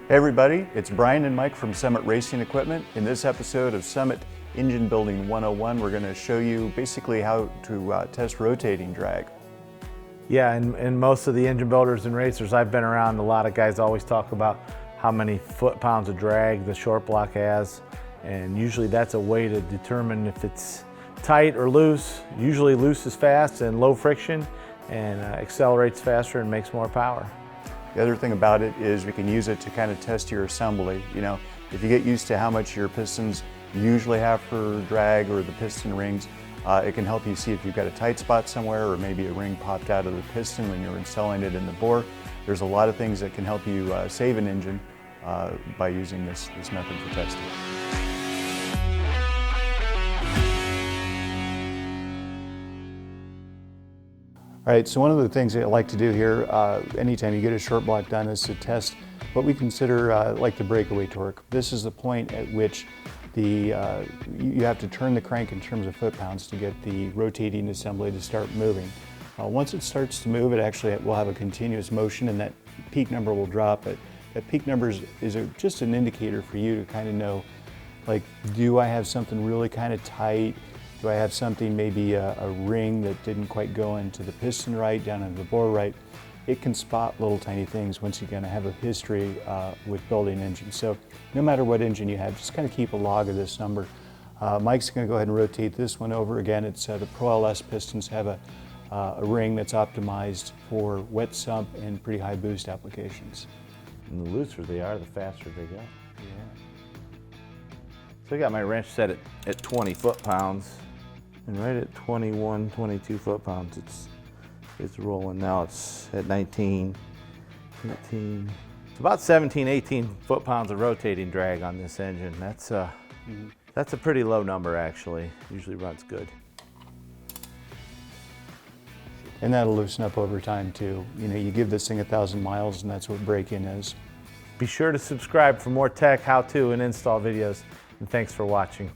Hey everybody, it's Brian and Mike from Summit Racing Equipment. In this episode of Summit Engine Building 101, we're going to show you basically how to test rotating drag. Yeah, and most of the engine builders and racers I've been around, a lot of guys always talk about how many foot-pounds of drag the short block has, and usually that's a way to determine if it's tight or loose. Usually loose is fast and low friction, and accelerates faster and makes more power. The other thing about it is we can use it to kind of test your assembly. You know, if you get used to how much your pistons usually have for drag or the piston rings, it can help you see if you've got a tight spot somewhere or maybe a ring popped out of the piston when you're installing it in the bore. There's a lot of things that can help you save an engine by using this method for testing. All right, so one of the things that I like to do here, anytime you get a short block done, is to test what we consider like the breakaway torque. This is the point at which you have to turn the crank in terms of foot-pounds to get the rotating assembly to start moving. Once it starts to move, it actually will have a continuous motion and that peak number will drop. But that peak number is just an indicator for you to kind of know, like, do I have something really kind of tight? Do I have something, maybe a ring that didn't quite go into the piston right, down into the bore right? It can spot little tiny things once you're going to have a history with building engines. So no matter what engine you have, just kind of keep a log of this number. Mike's going to go ahead and rotate this one over. Again, it's the Pro LS pistons have a ring that's optimized for wet sump and pretty high boost applications. And the looser they are, the faster they go. Yeah. So I got my wrench set at 20 foot-pounds. And right at 21, 22 foot-pounds, it's rolling now. It's at 19, 18. It's about 17, 18 foot-pounds of rotating drag on this engine. That's a pretty low number, actually. Usually runs good. And that'll loosen up over time too. You know, you give this thing 1,000 miles, and that's what break-in is. Be sure to subscribe for more tech, how-to, and install videos. And thanks for watching.